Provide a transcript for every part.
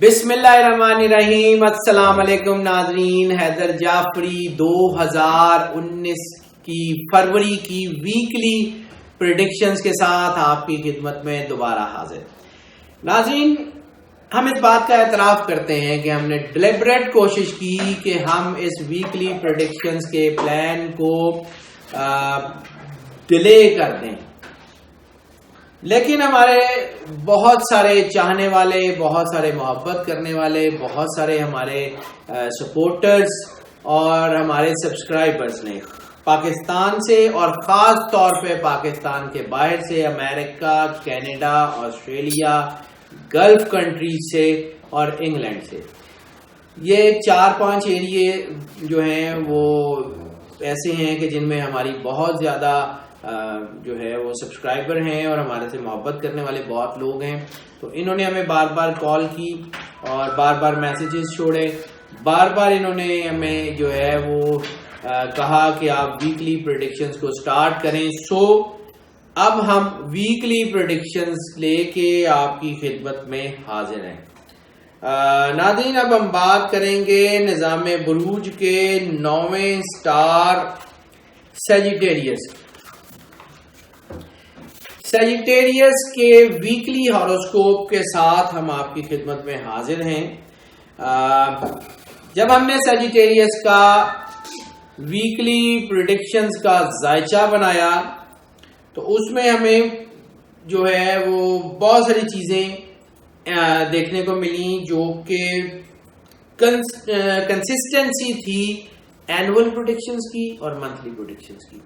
بسم اللہ الرحمن الرحیم۔ السلام علیکم ناظرین، حیدر جعفری 2019 کی فروری کی ویکلی پریڈکشنز کے ساتھ آپ کی خدمت میں دوبارہ حاضر۔ ناظرین، ہم اس بات کا اعتراف کرتے ہیں کہ ہم نے ڈیلیبریٹ کوشش کی کہ ہم اس ویکلی پریڈکشنز کے پلان کو ڈیلے کر دیں، لیکن ہمارے بہت سارے چاہنے والے، بہت سارے محبت کرنے والے، بہت سارے ہمارے سپورٹرز اور ہمارے سبسکرائبرز نے پاکستان سے اور خاص طور پہ پاکستان کے باہر سے امریکہ، کینیڈا، آسٹریلیا، گلف کنٹریز سے اور انگلینڈ سے، یہ 4-5 ایریے جو ہیں وہ ایسے ہیں کہ جن میں ہماری بہت زیادہ جو ہے وہ سبسکرائبر ہیں اور ہمارے سے محبت کرنے والے بہت لوگ ہیں۔ تو انہوں نے ہمیں بار بار کال کی اور بار بار میسیجز چھوڑے، بار بار انہوں نے ہمیں جو ہے وہ کہا کہ آپ ویکلی پریڈکشنز کو سٹارٹ کریں۔ اب ہم ویکلی پریڈکشنز لے کے آپ کی خدمت میں حاضر ہیں۔ ناظرین، اب ہم بات کریں گے نظام بروج کے 9ویں سٹار سیجیٹیریس کے ویکلی ہاروسکوپ کے ساتھ ہم آپ کی خدمت میں حاضر ہیں۔ جب ہم نے سیجیٹیریس کا ویکلی پریڈکشنز کا ذائچہ بنایا تو اس میں ہمیں جو ہے وہ بہت ساری چیزیں دیکھنے کو ملیں جو کہ کنسسٹنسی تھی اینول پریڈکشنز کی اور منتھلی پریڈکشنز کی،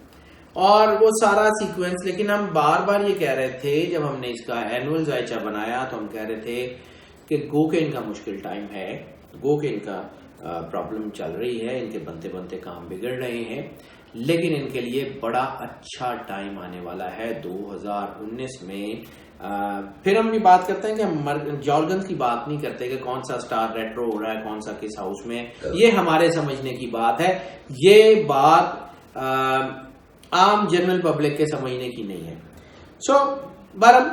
اور وہ سارا سیکوینس۔ لیکن ہم بار بار یہ کہہ رہے تھے، جب ہم نے اس کا اینول ذائچہ بنایا تو ہم کہہ رہے تھے کہ گو کہ ان کا مشکل ٹائم ہے، گو کہ ان کا پرابلم چل رہی ہے، ان کے بنتے بنتے کام بگڑ رہے ہیں، لیکن ان کے لیے بڑا اچھا ٹائم آنے والا ہے 2019 میں۔ پھر ہم یہ بات کرتے ہیں کہ ہم جارگنز کی بات نہیں کرتے کہ کون سا سٹار ریٹرو ہو رہا ہے، کون سا کس ہاؤس میں، یہ ہمارے سمجھنے کی بات ہے، یہ بات عام جنرل پبلک کے سمجھنے کی نہیں ہے۔ بہرحال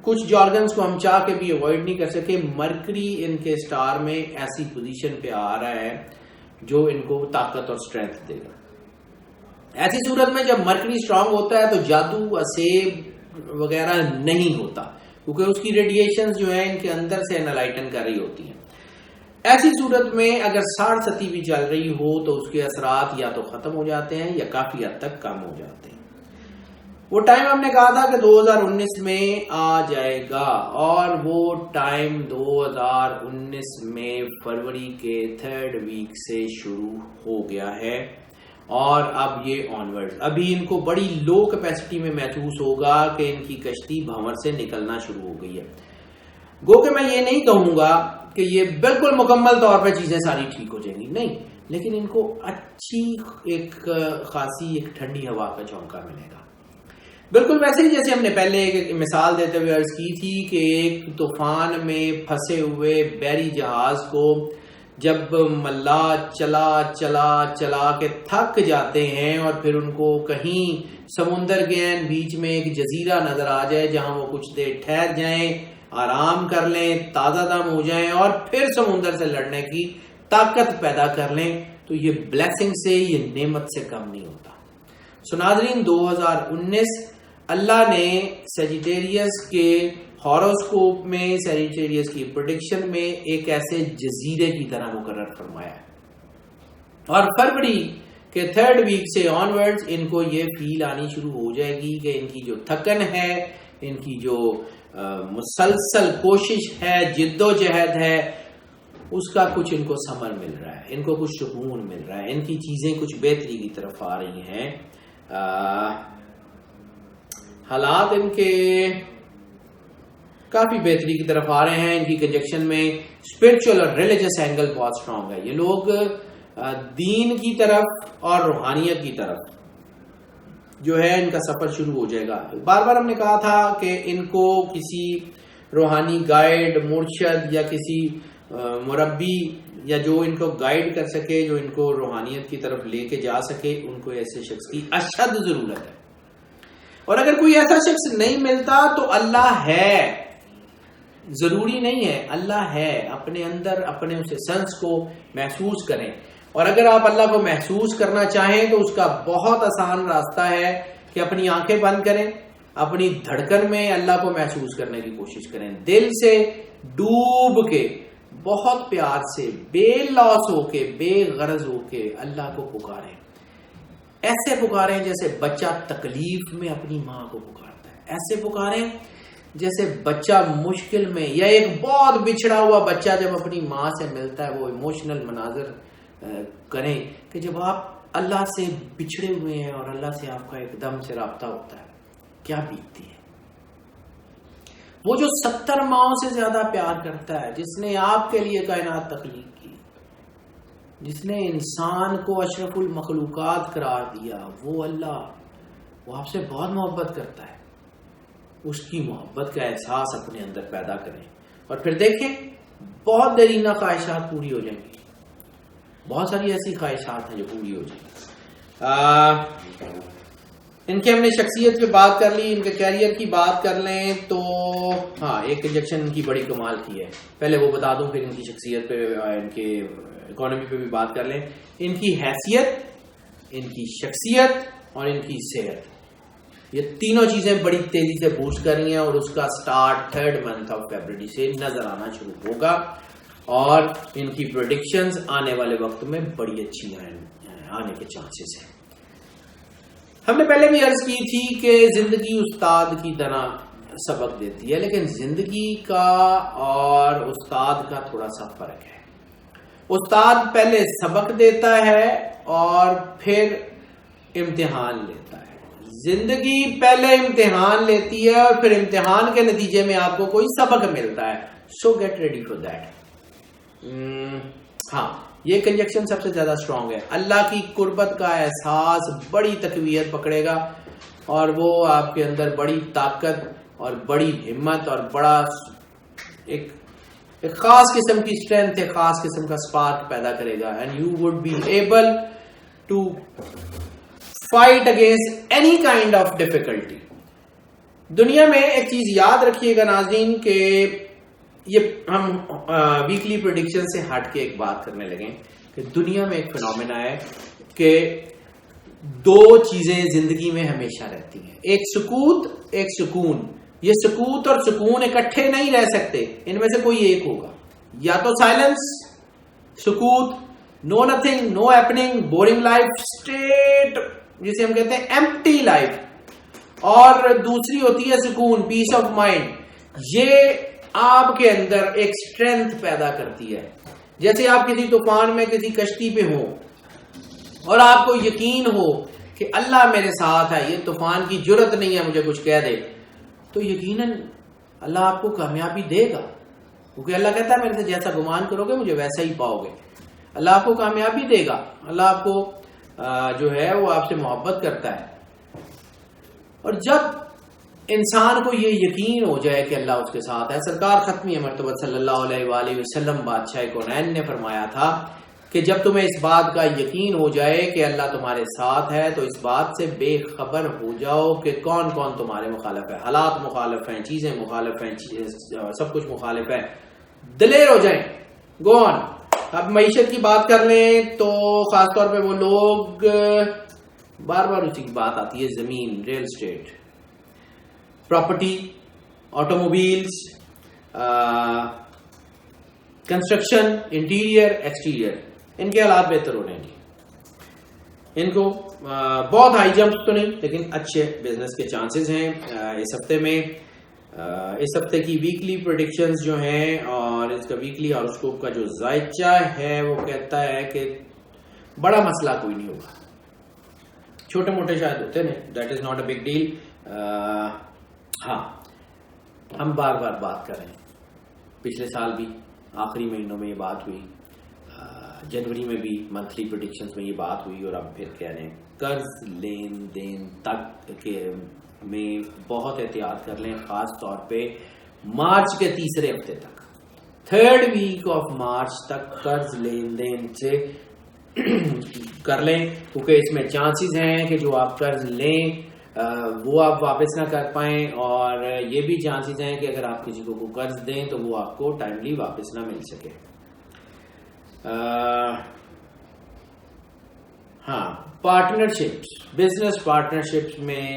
کچھ جارگنز کو ہم چاہ کے بھی اوائڈ نہیں کر سکے۔ مرکری ان کے سٹار میں ایسی پوزیشن پہ آ رہا ہے جو ان کو طاقت اور اسٹرینتھ دے گا۔ ایسی صورت میں جب مرکری اسٹرانگ ہوتا ہے تو جادو، اسیب وغیرہ نہیں ہوتا، کیونکہ اس کی ریڈیشنز جو ہیں ان کے اندر سے انلائٹن کر رہی ہوتی ہیں۔ ایسی صورت میں اگر 60 بھی چل رہی ہو تو اس کے اثرات یا تو ختم ہو جاتے ہیں یا کافی حد تک کم ہو جاتے ہیں۔ وہ ٹائم ہم نے کہا تھا کہ 2019 میں آ جائے گا، اور وہ ٹائم 2019 میں فروری کے 3rd ویک سے شروع ہو گیا ہے، اور اب یہ آنورڈ ابھی ان کو بڑی لو کیپیسٹی میں محسوس ہوگا کہ ان کی کشتی بھنور سے نکلنا شروع ہو گئی ہے۔ گو کہ میں یہ نہیں کہوں گا کہ یہ بالکل مکمل طور پہ چیزیں ساری ٹھیک ہو جائیں گی، نہیں، لیکن ان کو اچھی ایک خاصی ایک ٹھنڈی ہوا کا جھونکا ملے گا، بالکل ویسے ہی جیسے ہم نے پہلے ایک مثال دیتے ہوئے عرض کی تھی کہ ایک طوفان میں پھنسے ہوئے بحری جہاز کو جب ملا چلا چلا چلا کے تھک جاتے ہیں اور پھر ان کو کہیں سمندر کے بیچ میں ایک جزیرہ نظر آ جائے جہاں وہ کچھ دیر ٹھہر جائیں، آرام کر لیں، تازہ دم ہو جائیں اور پھر سمندر سے لڑنے کی طاقت پیدا کر لیں، تو یہ بلیسنگ سے، یہ نعمت سے کم نہیں ہوتا۔ ناظرین، 2019 اللہ نے سیجیٹیریس کے ہاروسکوپ میں، سیجیٹیریس کی پریڈکشن میں ایک ایسے جزیرے کی طرح مقرر فرمایا ہے، اور فروری کہ 3rd ویک سے آنورڈز ان کو یہ فیل آنی شروع ہو جائے گی کہ ان کی جو تھکن ہے، ان کی جو مسلسل کوشش ہے، جد و جہد ہے، اس کا کچھ ان کو ثمر مل رہا ہے، ان کو کچھ سکون مل رہا ہے، ان کی چیزیں کچھ بہتری کی طرف آ رہی ہیں، حالات ان کے کافی بہتری کی طرف آ رہے ہیں۔ ان کی کنجکشن میں اسپرچل اور ریلیجس اینگل بہت اسٹرانگ ہے، یہ لوگ دین کی طرف اور روحانیت کی طرف جو ہے ان کا سفر شروع ہو جائے گا۔ بار بار ہم نے کہا تھا کہ ان کو کسی روحانی گائیڈ، مرشد یا کسی مربی یا جو ان کو گائیڈ کر سکے، جو ان کو روحانیت کی طرف لے کے جا سکے، ان کو ایسے شخص کی اشد ضرورت ہے، اور اگر کوئی ایسا شخص نہیں ملتا تو اللہ ہے، ضروری نہیں ہے، اللہ ہے اپنے اندر، اپنے اس سینس کو محسوس کریں. اور اگر آپ اللہ کو محسوس کرنا چاہیں تو اس کا بہت آسان راستہ ہے کہ اپنی آنکھیں بند کریں، اپنی دھڑکن میں اللہ کو محسوس کرنے کی کوشش کریں، دل سے ڈوب کے بہت پیار سے بے لوث ہو کے بے غرض ہو کے اللہ کو پکاریں. ایسے پکاریں جیسے بچہ تکلیف میں اپنی ماں کو پکارتا ہے، ایسے پکاریں جیسے بچہ مشکل میں، یا ایک بہت بچھڑا ہوا بچہ جب اپنی ماں سے ملتا ہے، وہ ایموشنل مناظر کریں کہ جب آپ اللہ سے بچھڑے ہوئے ہیں اور اللہ سے آپ کا ایک دم سے رابطہ ہوتا ہے، کیا بیتتی ہے. وہ جو 70 ماؤں سے زیادہ پیار کرتا ہے، جس نے آپ کے لیے کائنات تخلیق کی، جس نے انسان کو اشرف المخلوقات قرار دیا، وہ اللہ، وہ آپ سے بہت محبت کرتا ہے. اس کی محبت کا احساس اپنے اندر پیدا کریں اور پھر دیکھیں بہت دیرینہ خواہشات پوری ہو جائیں گی. بہت ساری ایسی خواہشات ہیں جو پوری ہو جائیں. ان کے ہم نے شخصیت پہ بات کر لی، ان کے کیریئر کی بات کر لیں تو ہاں ایک انجیکشن ان کی بڑی کمال کی ہے. پہلے وہ بتا دوں پھر ان کی شخصیت پہ، ان کے اکانومی پہ بھی بات کر لیں. ان کی حیثیت، ان کی شخصیت اور ان کی صحت، یہ تینوں چیزیں بڑی تیزی سے بوسٹ کر رہی ہیں اور اس کا start 3rd month of February سے نظر آنا شروع ہوگا اور ان کی پریڈکشنز آنے والے وقت میں بڑی اچھی آنے کے چانسز ہیں. ہم نے پہلے بھی عرض کی تھی کہ زندگی استاد کی طرح سبق دیتی ہے، لیکن زندگی کا اور استاد کا تھوڑا سا فرق ہے. استاد پہلے سبق دیتا ہے اور پھر امتحان لیتا ہے. زندگی پہلے امتحان لیتی ہے اور پھر امتحان کے نتیجے میں آپ کو کوئی سبق ملتا ہے. So get ready for that. ہاں یہ کنجکشن سب سے زیادہ اسٹرانگ ہے. اللہ کی قربت کا احساس بڑی تقویت پکڑے گا اور وہ آپ کے اندر بڑی طاقت اور بڑی ہمت اور بڑا ایک خاص قسم کی اسٹرینتھ، ایک خاص قسم کا سپارک پیدا کرے گا. And you would be able to fight against any kind of difficulty. دنیا میں ایک چیز یاد رکھیے گا ناظرین کہ یہ ہم ویکلی پریڈکشن سے ہٹ کے ایک بات کرنے لگیں کہ دنیا میں ایک فینومینا ہے کہ 2 چیزیں زندگی میں ہمیشہ رہتی ہیں، ایک سکوت، ایک سکون. یہ سکوت اور سکون اکٹھے نہیں رہ سکتے، ان میں سے کوئی ایک ہوگا. یا تو سائلنس، سکوت، نو نتھنگ، نو ہیپننگ، بورنگ لائف، اسٹیٹ جسے ہم کہتے ہیں ایمپٹی لائف، اور دوسری ہوتی ہے سکون، پیس آف مائنڈ. یہ آپ کے اندر ایک اسٹرینتھ پیدا کرتی ہے. جیسے آپ کسی طوفان میں کسی کشتی پہ ہو اور آپ کو یقین ہو کہ اللہ میرے ساتھ ہے، یہ طوفان کی جرت نہیں ہے مجھے کچھ کہہ دے، تو یقیناً اللہ آپ کو کامیابی دے گا، کیونکہ اللہ کہتا ہے میرے سے جیسا گمان کرو گے مجھے ویسا ہی پاؤ گے. اللہ آپ کو کامیابی دے گا. اللہ آپ کو جو ہے وہ آپ سے محبت کرتا ہے. اور جب انسان کو یہ یقین ہو جائے کہ اللہ اس کے ساتھ ہے، سرکار ختمی مرتبہ صلی اللہ علیہ وآلہ وسلم بادشاہ کونین نے فرمایا تھا کہ جب تمہیں اس بات کا یقین ہو جائے کہ اللہ تمہارے ساتھ ہے تو اس بات سے بے خبر ہو جاؤ کہ کون کون تمہارے مخالف ہے. حالات مخالف ہیں، چیزیں مخالف ہیں، سب کچھ مخالف ہے. دلیر ہو جائیں. گو آن. اب معیشت کی بات کر لیں تو خاص طور پہ وہ لوگ، بار بار اسی کی بات آتی ہے، زمین، real estate, property, automobiles, construction, interior, exterior, ان کے حالات بہتر ہو رہے ہیں. ان کو بہت ہائی جمپس تو نہیں لیکن اچھے بزنس کے چانسز ہیں. اس ہفتے کی ویکلی پریڈکشنز جو ہیں اور اس کا ویکلی ہاروسکوپ کا جو ذائچہ ہے وہ کہتا ہے کہ بڑا مسئلہ کوئی نہیں ہوگا. چھوٹے موٹے شاید ہوتے ہیں، that is not a big deal. ہاں ہم بار بار بات کر رہے ہیں، پچھلے سال بھی آخری مہینوں میں یہ بات ہوئی، جنوری میں بھی منتھلی پریڈکشنز میں یہ بات ہوئی، اور اب پھر کہہ رہے ہیں قرض لین دین تک کے میں بہت احتیاط کر لیں، خاص طور پہ مارچ کے تیسرے ہفتے تک، 3rd week آف مارچ تک قرض لین دین سے کر لیں، کیونکہ اس میں چانسز ہیں کہ جو آپ قرض لیں وہ آپ واپس نہ کر پائیں، اور یہ بھی چانسز ہیں کہ اگر آپ کسی کو قرض دیں تو وہ آپ کو ٹائملی واپس نہ مل سکے. ہاں، پارٹنرشپس، بزنس پارٹنرشپس میں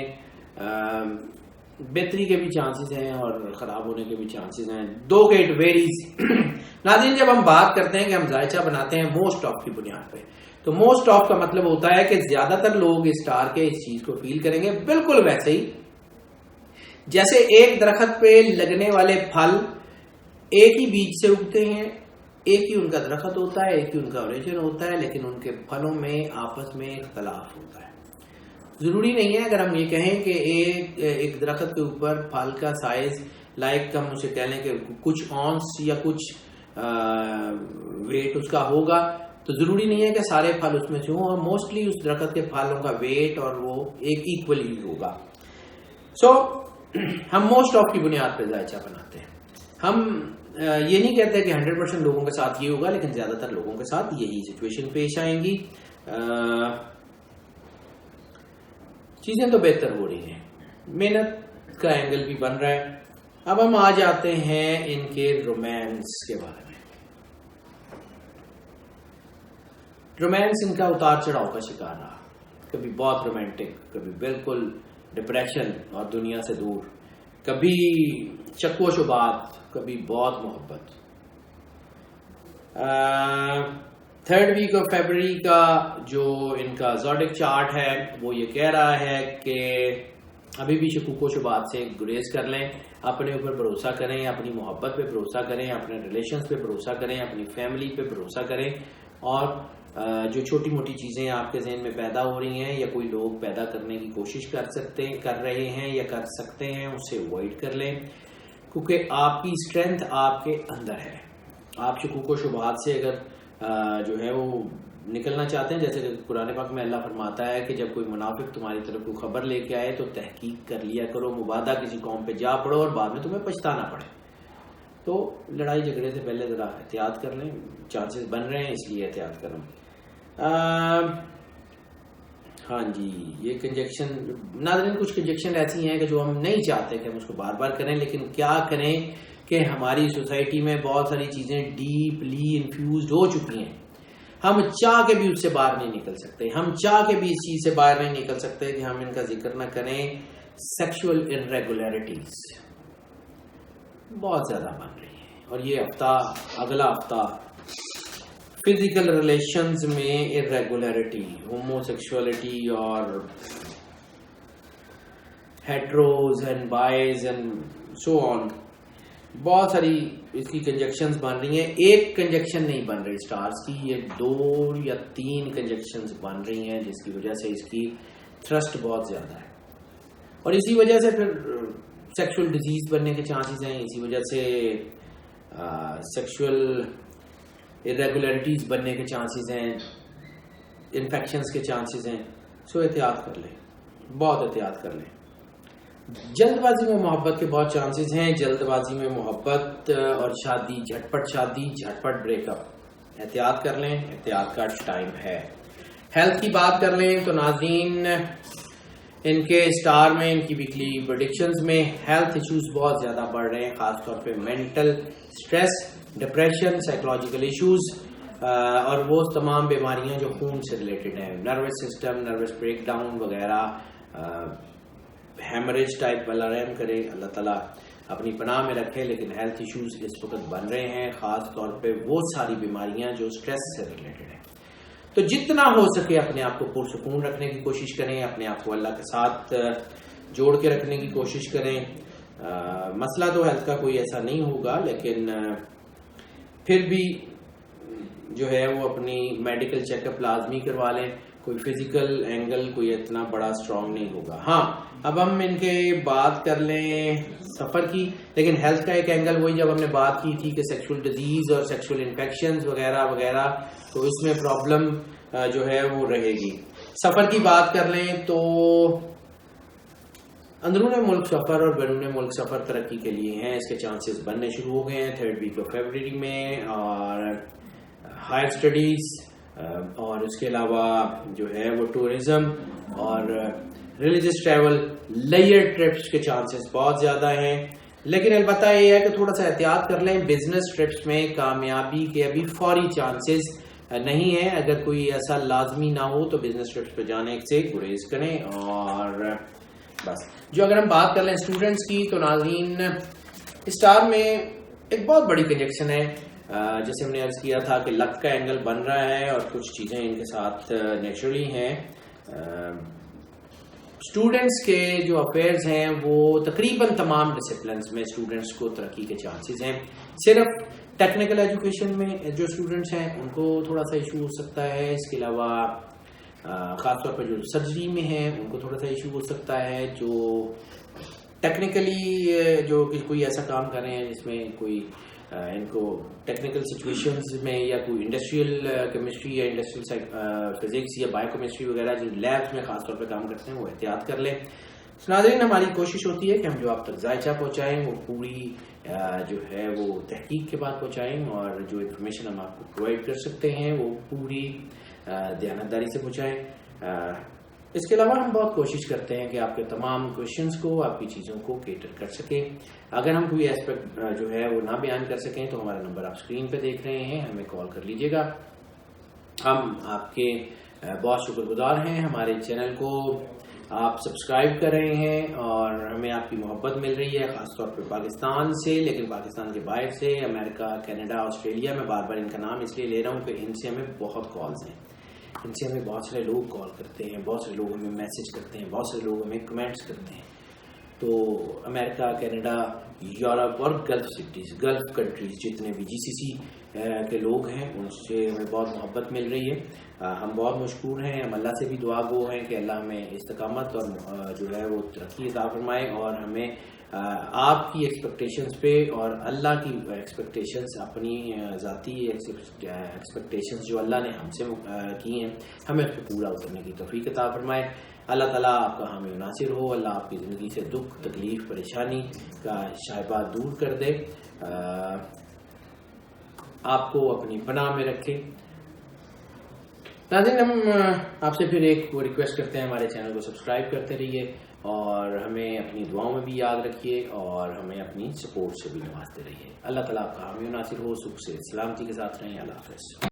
بہتری کے بھی چانسز ہیں اور خراب ہونے کے بھی چانسز ہیں. دو کے اٹ ویریز. ناظرین، جب ہم بات کرتے ہیں کہ ہم ذائچہ بناتے ہیں موسٹ آف کی بنیاد پہ، تو موسٹ آف کا مطلب ہوتا ہے کہ زیادہ تر لوگ اسٹار کے اس چیز کو فیل کریں گے بالکل ویسے ہی جیسے ایک درخت پہ لگنے والے پھل ایک ہی بیج سے اگتے ہیں، ایک ہی ان کا درخت ہوتا ہے، ایک ہی ان کا اوریجن ہوتا ہے، لیکن ان کے پھلوں میں آپس میں اختلاف ہوتا ہے. ضروری نہیں ہے اگر ہم یہ کہیں کہ ایک درخت کے اوپر پھل کا سائز لائک ہم اسے کہہ لیں کہ کچھ اونس یا کچھ ویٹ اس کا ہوگا، تو ضروری نہیں ہے کہ سارے پھل اس میں سے ہوں، اور موسٹلی اس درخت کے پھلوں کا ویٹ اور وہ ایک ایکولی ہوگا. سو ہم موسٹ آف کی بنیاد پہ ذائچہ بناتے ہیں. ہم یہ نہیں کہتے کہ 100% لوگوں کے ساتھ یہ ہوگا، لیکن زیادہ تر لوگوں کے ساتھ یہی سچویشن پیش آئیں گی. چیزیں تو بہتر ہو رہی ہیں، محنت کا اینگل بھی بن رہا ہے. اب ہم آ جاتے ہیں ان کے رومانس کے بارے میں. رومانس ان کا اتار چڑھاؤ کا شکار رہا، کبھی بہت رومانٹک، کبھی بالکل ڈپریشن اور دنیا سے دور، کبھی شک و شبہات، کبھی بہت محبت. 3rd week of February کا جو ان کا زوڈک چارٹ ہے وہ یہ کہہ رہا ہے کہ ابھی بھی شکوک و شبہات سے گریز کر لیں، اپنے اوپر بھروسہ کریں، اپنی محبت پہ بھروسہ کریں، اپنے ریلیشنز پہ بھروسہ کریں، اپنی فیملی پہ بھروسہ کریں، اور جو چھوٹی موٹی چیزیں آپ کے ذہن میں پیدا ہو رہی ہیں یا کوئی لوگ پیدا کرنے کی کوشش کر رہے ہیں یا کر سکتے ہیں، اسے اوائڈ کر لیں، کیونکہ آپ کی اسٹرینتھ آپ کے اندر ہے. آپ شکوک و شبہات سے اگر جو ہے وہ نکلنا چاہتے ہیں، جیسے کہ قرآن پاک میں اللہ فرماتا ہے کہ جب کوئی منافق تمہاری طرف کوئی خبر لے کے آئے تو تحقیق کر لیا کرو، مبادہ کسی قوم پہ جا پڑو اور بعد میں تمہیں پچھتانا پڑے. تو لڑائی جھگڑے سے پہلے ذرا احتیاط کر لیں، چانسز بن رہے ہیں اس لیے احتیاط کریں. ہاں جی، یہ کنجیکشن ناظرین، کچھ کنجیکشن ایسی ہیں کہ جو ہم نہیں چاہتے کہ ہم اس کو بار بار کریں، لیکن کیا کریں کہ ہماری سوسائٹی میں بہت ساری چیزیں ڈیپلی انفیوزڈ ہو چکی ہیں. ہم چاہ کے بھی اس سے باہر نہیں نکل سکتے، ہم چاہ کے بھی اس چیز سے باہر نہیں نکل سکتے کہ ہم ان کا ذکر نہ کریں. سیکشول irregularities بہت زیادہ بن رہی ہیں، اور یہ ہفتہ اگلا ہفتہ فزیکل ریلیشنز میں irregularity، ہومو سیکشولیٹی اور ہیٹروز اینڈ بائز اینڈ سو آن، بہت ساری اس کی کنجیکشنز بن رہی ہیں. ایک کنجیکشن نہیں بن رہی سٹارز کی، یہ 2 یا 3 کنجیکشنز بن رہی ہیں، جس کی وجہ سے اس کی تھرسٹ بہت زیادہ ہے، اور اسی وجہ سے پھر سیکشول ڈیزیز بننے کے چانسز ہیں، اسی وجہ سے سیکشول irregularities بننے کے چانسز ہیں، انفیکشنز کے چانسز ہیں. سو احتیاط کر لیں، بہت احتیاط کر لیں. جلد بازی میں محبت کے بہت چانسز ہیں، جلد بازی میں محبت اور شادی، جھٹ پٹ بریک اپ. احتیاط کر لیں، احتیاط کا ٹائم ہے. ہیلتھ کی بات کر لیں تو ناظرین، ان کے اسٹار میں، ان کی ویکلی پریڈکشنز میں ہیلتھ ایشوز بہت زیادہ بڑھ رہے ہیں، خاص طور پہ mental stress, depression, psychological issues, اور وہ تمام بیماریاں جو خون سے ریلیٹڈ ہیں، nervous system, nervous break down وغیرہ، ہیمریج ٹائپ والا رحم کرے اللہ تعالیٰ اپنی پناہ میں رکھے. لیکن ہیلتھ ایشوز اس وقت بن رہے ہیں، خاص طور پہ وہ ساری بیماریاں جو اسٹریس سے ریلیٹڈ ہیں. تو جتنا ہو سکے اپنے آپ کو پرسکون رکھنے کی کوشش کریں، اپنے آپ کو اللہ کے ساتھ جوڑ کے رکھنے کی کوشش کریں. مسئلہ تو ہیلتھ کا کوئی ایسا نہیں ہوگا، لیکن پھر بھی جو ہے وہ اپنی میڈیکل چیک اپ لازمی کروا لیں. کوئی فزیکل اینگل کوئی اتنا بڑا اسٹرانگ نہیں ہوگا. ہاں، اب ہم ان کے بات کر لیں سفر کی، لیکن ہیلتھ کا ایک اینگل وہی جب ہم نے بات کی تھی کہ سیکشول ڈیزیز اور سیکشول انفیکشنز وغیرہ وغیرہ، تو اس میں پرابلم جو ہے وہ رہے گی. سفر کی بات کر لیں تو اندرون ملک سفر اور بیرون ملک سفر ترقی کے لیے ہیں، اس کے چانسز بننے شروع ہو گئے ہیں 3rd week of February میں. اور ہائر اسٹڈیز اور اس کے علاوہ جو ہے وہ ٹورزم اور ریلیجس ٹریول لیئر ٹرپس کے چانسز بہت زیادہ ہیں، لیکن البتہ یہ ہے کہ تھوڑا سا احتیاط کر لیں. بزنس ٹرپس میں کامیابی کے ابھی فوری چانسز نہیں ہے. اگر کوئی ایسا لازمی نہ ہو تو بزنس ٹرپس پہ جانے سے گریز کریں. اور بس جو اگر ہم بات کر لیں اسٹوڈنٹس کی تو ناظرین اسٹار میں ایک بہت بڑی کنجیکشن ہے. جیسے ہم نے عرض کیا تھا کہ لک کا اینگل بن رہا ہے اور کچھ چیزیں ان کے ساتھ نیچرلی ہیں. اسٹوڈنٹس کے جو افیئرز ہیں وہ تقریباً تمام ڈسپلنس میں اسٹوڈنٹس کو ترقی کے چانسز ہیں. صرف ٹیکنیکل ایجوکیشن میں جو اسٹوڈنٹس ہیں ان کو تھوڑا سا ایشو ہو سکتا ہے. اس کے علاوہ خاص طور پر جو سرجری میں ہیں ان کو تھوڑا سا ایشو ہو سکتا ہے. جو ٹیکنیکلی جو کوئی ایسا کام کر رہے ہیں جس میں کوئی ان کو ٹیکنیکل سچویشنز میں یا کوئی انڈسٹریل کیمسٹری یا انڈسٹریل فزکس یا بایو کیمسٹری وغیرہ جو لیبس میں خاص طور پہ کام کرتے ہیں وہ احتیاط کر لیں. ناظرین ہماری کوشش ہوتی ہے کہ ہم جو آپ تک ذائچہ پہنچائیں وہ پوری جو ہے وہ تحقیق کے بعد پہنچائیں اور جو انفارمیشن ہم آپ کو پرووائڈ کر سکتے ہیں وہ پوری دیانتداری سے پہنچائیں. اس کے علاوہ ہم بہت کوشش کرتے ہیں کہ آپ کے تمام کوشچنس کو آپ کی چیزوں کو کیٹر کر سکیں. اگر ہم کوئی ایسپیکٹ جو ہے وہ نہ بیان کر سکیں تو ہمارا نمبر آپ اسکرین پہ دیکھ رہے ہیں، ہمیں کال کر لیجیے گا. ہم آپ کے بہت شکر گزار ہیں. ہمارے چینل کو آپ سبسکرائب کر رہے ہیں اور ہمیں آپ کی محبت مل رہی ہے خاص طور پہ پاکستان سے، لیکن پاکستان کے باہر سے امریکہ، کینیڈا، آسٹریلیا. میں بار بار ان کا نام اس لیے لے رہا ہوں کہ ان سے ہمیں بہت کالز ہیں. ان سے ہمیں بہت سارے لوگ کال کرتے ہیں، بہت سارے لوگ ہمیں میسج کرتے ہیں، بہت سارے لوگ ہمیں کمنٹس کرتے ہیں. تو امریکہ، کینیڈا، یورپ اور گلف کنٹریز جتنے بھی جی سی سی کے لوگ ہیں ان سے ہمیں بہت محبت مل رہی ہے. ہم بہت مشکور ہیں. ہم اللہ سے بھی دعا گو ہیں کہ اللہ ہمیں استقامت اور جو ہے وہ ترقی عطا فرمائے اور ہمیں آپ کی ایکسپیکٹیشنز پہ اور اللہ کی ایکسپیکٹیشنز، اپنی ذاتی ایکسپیکٹیشنز جو اللہ نے ہم سے کی ہیں، ہمیں اس پہ پورا اترنے کی توفیق عطا فرمائے. اللہ تعالیٰ آپ کا حامی و ناصر ہو. اللہ آپ کی زندگی سے دکھ، تکلیف، پریشانی کا شائبہ دور کر دے، آپ کو اپنی پناہ میں رکھے. ناظرین ہم آپ سے پھر ایک ریکویسٹ کرتے ہیں، ہمارے چینل کو سبسکرائب کرتے رہیے اور ہمیں اپنی دعاؤں میں بھی یاد رکھیے اور ہمیں اپنی سپورٹ سے بھی نوازتے رہیے. اللہ تعالیٰ آپ کا حامی و ناصر ہو. سکھ سے سلامتی کے ساتھ رہیں. اللہ حافظ.